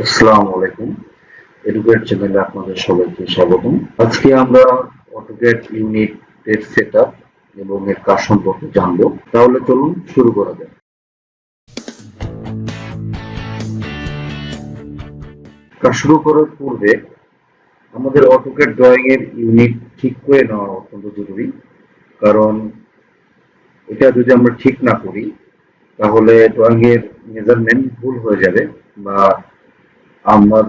আসসালামু আলাইকুম। এডুকেট চ্যানেলে আপনাদের সবাইকে স্বাগতম। আজকে আমরা অটোক্যাড ইউনিটের সেটআপ এবং এর কাজ সম্পর্কে জানবো। তাহলে চলুন শুরু করা যাক। কাজ শুরু করার পূর্বে আমাদের অটোক্যাড ড্রয়িং এর ইউনিট ঠিক করে নেওয়া অত্যন্ত জরুরি। কারণ এটা যদি আমরা ঠিক না করি তাহলে ড্রয়িং এর মেজারমেন্ট ভুল হয়ে যাবে, বা আমরা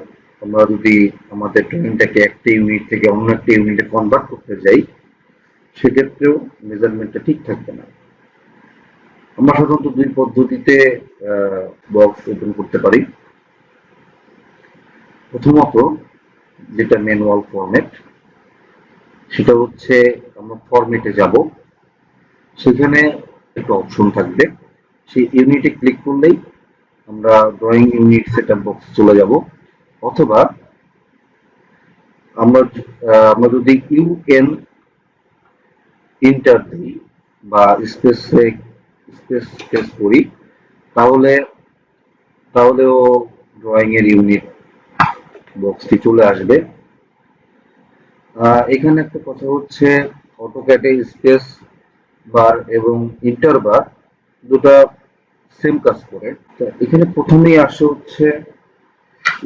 আমরা যদি আমাদের ড্রয়িংটাকে একটা ইউনিট থেকে অন্য একটা ইউনিটে কনভার্ট করতে যাই, সেক্ষেত্রেও মেজারমেন্টটা ঠিক থাকবে না। আমরা সাধারণত দুই পদ্ধতিতে বক্স ওপেন করতে পারি। প্রথমত, যেটা ম্যানুয়াল ফরম্যাট, সেটা হচ্ছে আমরা ফরম্যাটে যাব, সেখানে একটা অপশন থাকবে, সেই ইউনিটে ক্লিক করলেই আমরা ড্রয়িং ইউনিট সেটআপ বক্স চলে যাব। অথবা আমরা আমরা যদি ইউএন ইন্টার দিই বা স্পেস স্পেস করি, তাহলে তাহলেও ড্রয়িং এর ইউনিট বক্সটি চলে আসবে। এখানে একটা কথা হচ্ছে, অটোক্যাডে স্পেস বার এবং ইন্টার বার দুটা সেম কাজ করে। তো এখানে প্রথমেই আসে হচ্ছে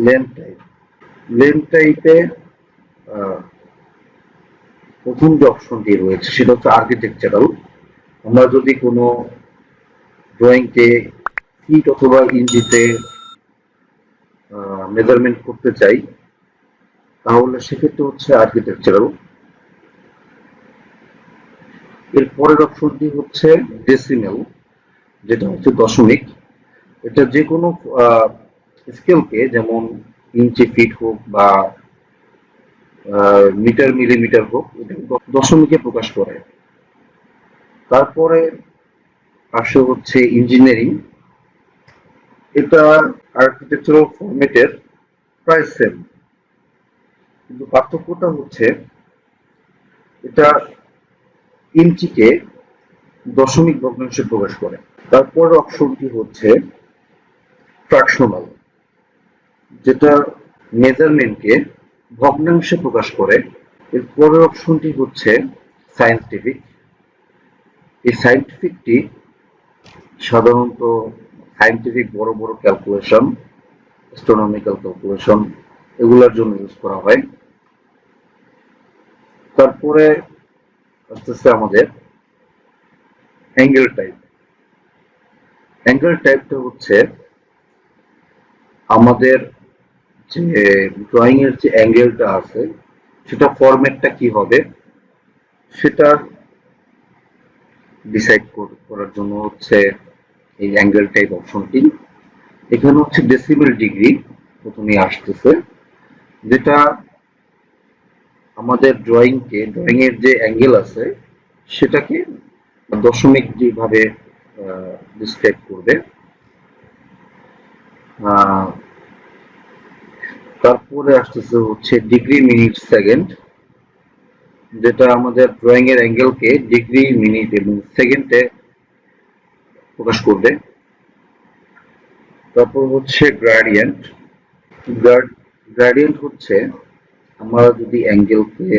লেন টাইপ। লেন টাইপে প্রথম যে অপশনটি রয়েছে সেটা হচ্ছে আর্কিটেকচারাল। আমরা যদি কোনো ড্রয়িংকে ফিট অথবা ইঞ্চিতে মেজারমেন্ট করতে চাই, তাহলে সেক্ষেত্রে হচ্ছে আর্কিটেকচারাল। এর পরের অপশনটি হচ্ছে ডেসিমেল, যেটা হচ্ছে দশমিক। এটা যে কোনো স্কেলকে, যেমন ইঞ্চি ফিট হোক বা মিটার মিলিমিটার হোক, এটা দশমিকে প্রকাশ করে। তারপরে আসে হচ্ছে ইঞ্জিনিয়ারিং। এটা আর্কিটেকচারাল ফরম্যাটের প্রায় সেম, কিন্তু পার্থক্যটা হচ্ছে এটা ইঞ্চিকে দশমিক ভগ্নাংশে প্রকাশ করে। তারপর অপশনটি হচ্ছে ফ্র্যাকশনাল, যেটা মেজারমেন্টকে ভগ্নাংশে প্রকাশ করে। এর পরের অপশনটি হচ্ছে সায়েন্টিফিক। এই সায়েন্টিফিকটি সাধারণত সায়েন্টিফিক বড় বড় ক্যালকুলেশন, অ্যাস্ট্রোনমিক্যাল ক্যালকুলেশন, এগুলোর জন্য ইউজ করা হয়। তারপরে আসতেছে আমাদের অ্যাঙ্গেল টাইপ। অ্যাঙ্গেল টাইপটা হচ্ছে আমাদের যে ড্রয়িং এর যে অ্যাঙ্গেলটা আছে, সেটা ফরম্যাটটা কি হবে সেটা ডিসাইড করার জন্য হচ্ছে এই অ্যাঙ্গেল টাইপ অপশনটি। এখানে হচ্ছে ডেসিমেল ডিগ্রি প্রথমে আসতেছে, যেটা আমাদের ড্রয়িং এর যে অ্যাঙ্গেল আছে সেটাকে দশমিক যেভাবে ডিসক্রাইব করবে। তারপরে আসতেছে হচ্ছে ডিগ্রি মিনিট সেকেন্ড, যেটা আমাদের ড্রয়িং এর অ্যাঙ্গেলকে ডিগ্রি মিনিট এবং সেকেন্ডে প্রকাশ করবে। তারপর হচ্ছে গ্রেডিয়েন্ট। গ্রেডিয়েন্ট হচ্ছে আমরা যদি অ্যাঙ্গেলকে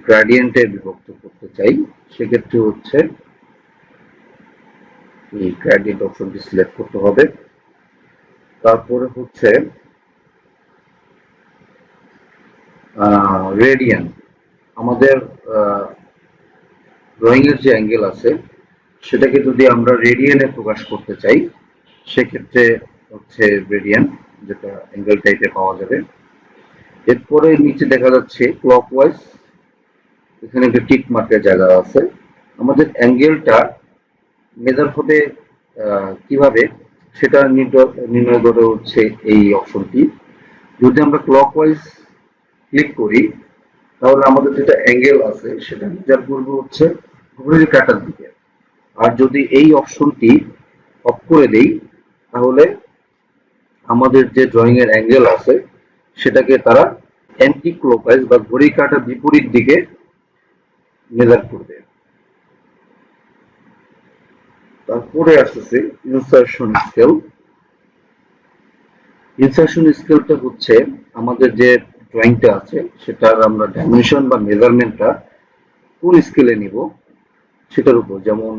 গ্রেডিয়েন্টে বিভক্ত করতে চাই, সেক্ষেত্রে হচ্ছে এই গ্রেডিয়েন্ট অপশনটি সিলেক্ট করতে হবে। তারপরে হচ্ছে রেডিয়ান। আমাদের ড্রয়িং এর যে অ্যাঙ্গেল আছে সেটাকে যদি আমরা রেডিয়ানে প্রকাশ করতে চাই, সেক্ষেত্রে হচ্ছে রেডিয়ান, যেটা অ্যাঙ্গেল টাইপে পাওয়া যাবে। এরপরে নিচে দেখা যাচ্ছে ক্লকওয়াইজ, এখানে একটা টিক মার্কের জায়গা আছে। আমাদের অ্যাঙ্গেলটা মেজার হবে কিভাবে সেটা নির্ণয় করে হচ্ছে এই অপশনটি। যদি আমরা ক্লকওয়াইজ ক্লিক করি, তাহলে আমাদের যেটা অ্যাঙ্গেল আছে সেটা মেজার করবে হচ্ছে ঘড়ির কাঁটার দিকে। আর যদি এই অপশনটি অফ করে দেই, তাহলে আমাদের যে ড্রয়িং এর অ্যাঙ্গেল আছে সেটাকে তারা অ্যান্টি ক্লকওয়াইজ বা ঘড়ির কাঁটার বিপরীত দিকে মেজার করবে। তারপরে আসতেছে ইনসারশন স্কেল। ইনসারশন স্কেলটা হচ্ছে আমাদের যে ড্রয়িংটা আছে সেটার আমরা ডাইমেনশন বা মেজারমেন্টটা কোন স্কেলে নিব সেটার উপর, যেমন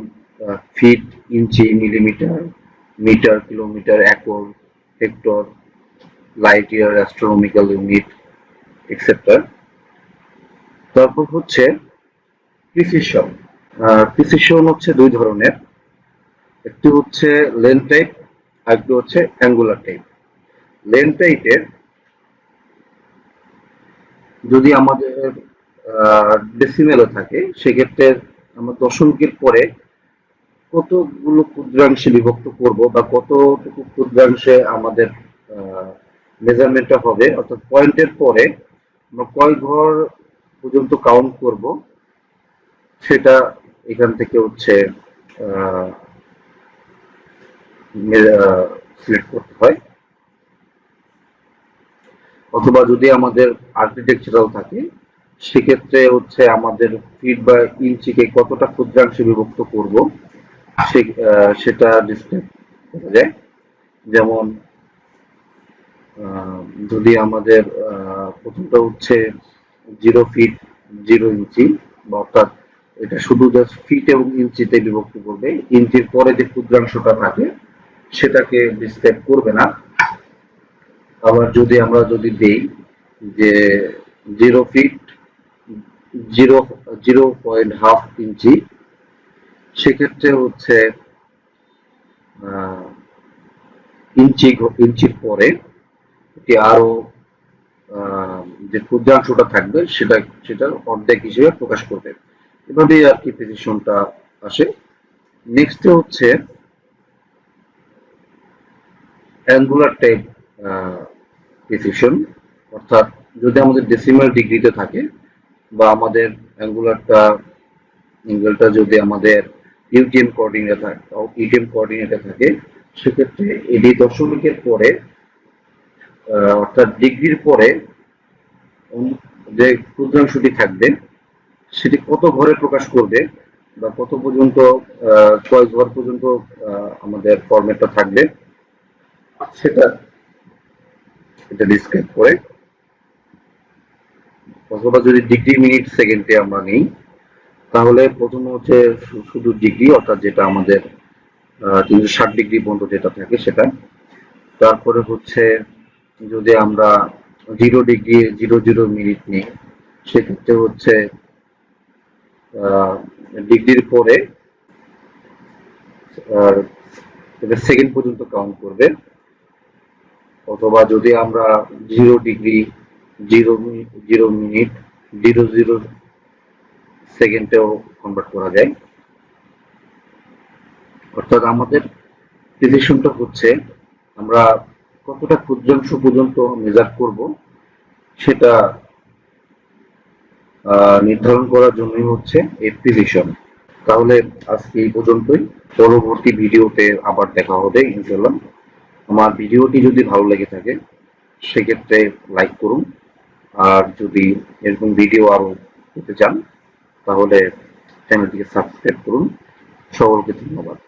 feet, inch, millimetre, metre, kilometre, acre, hectare, light year, astronomical unit, etcetera. তারপর হচ্ছে প্রিসিশন। প্রিসিশন হচ্ছে দুই ধরনের, একটি হচ্ছে লেন্থ টাইপ, আরেকটি হচ্ছে অ্যাঙ্গুলার টাইপ। লেন্থ টাইপের যদি আমাদের ডেসিমেলে থাকে সেক্ষেত্রে আমরা দশমিকের পরে কতগুলো ক্ষুদ্রাংশে বিভক্ত করব বা কতটুকু ক্ষুদ্রাংশে আমাদের মেজারমেন্টটা হবে, অর্থাৎ পয়েন্টের পরে আমরা কয় ঘর পর্যন্ত কাউন্ট করব সেটা এখান থেকে হচ্ছে সিলেক্ট করতে হয়। অথবা যদি আমাদের আর্কিটেকচারাল থাকে সেক্ষেত্রে হচ্ছে আমাদের ফিট বা ইঞ্চিকে কতটা ক্ষুদ্রাংশে বিভক্ত করব সেটা ডিসপ্লে করা যায়। যেমন যদি আমাদের প্রথমটা হচ্ছে 0 ফিট 0 ইঞ্চি, বা অর্থাৎ এটা শুধু জাস্ট ফিট এবং ইঞ্চিতে বিভক্ত করবে, ইঞ্চির পরে যে ক্ষুদ্রাংশটা থাকে সেটাকে ডিসক্রাইব করবে না। আবার যদি আমরা দেই যে 0 ফিট 0.5 ইঞ্চি, সেক্ষেত্রে হচ্ছে ইঞ্চির পরে এটি আরো যে ক্ষুদ্রাংশটা থাকবে সেটার অর্ধেক হিসেবে প্রকাশ করবে। এভাবেই আর কি প্রেসিশনটা আসে। নেক্সট হচ্ছে অ্যাঙ্গুলার টাইপ প্রেসিশন, অর্থাৎ যদি আমাদের ডেসিমাল ডিগ্রিতে থাকে বা আমাদের অ্যাঙ্গুলটা যদি আমাদের ইউটিএম কোঅর্ডিনেটে থাকে সেক্ষেত্রে এটি দশমিকের পরে অর্থাৎ ডিগ্রির পরে যে ক্ষুদ্রাংশটি থাকবে সেটি কত ঘরে প্রকাশ করবে বা কত পর্যন্ত কয় ঘর পর্যন্ত আমাদের ফরম্যাটটা থাকবে সেটা এটা ডিসক্রাইব করে। অথবা যদি ডিগ্রি মিনিট সেকেন্ডে আমরা নিই তাহলে প্রথমে হচ্ছে শুধু ডিগ্রি, অর্থাৎ যেটা আমাদের 360 ডিগ্রি পর্যন্ত যেটা থাকে সেটা। তারপরে হচ্ছে যদি আমরা 0 ডিগ্রি 00 মিনিট নিই সেক্ষেত্রে হচ্ছে ডিগ্রির পরে সেকেন্ড পর্যন্ত কাউন্ট করবে। অথবা যদি আমরা 0 ডিগ্রি 0 মিনিট 00 সেকেন্ডেও কনভার্ট করা যায়। অর্থাৎ আমাদের প্রিসিশনটা হচ্ছে আমরা কতটা ক্ষুদ্রাংশ পর্যন্ত মেজার করব সেটা নির্ধারণ করার জন্যই হচ্ছে এই প্রিসিশন। তাহলে আজকে এই পর্যন্তই, পরবর্তী ভিডিওতে আবার দেখা হবে ইনশাল্লাহ। আমার ভিডিওটি যদি ভালো লেগে থাকে সেক্ষেত্রে লাইক করুন, আর যদি এরকম ভিডিও আরো পেতে চান তাহলে চ্যানেলটিকে সাবস্ক্রাইব করুন। সকলকে ধন্যবাদ।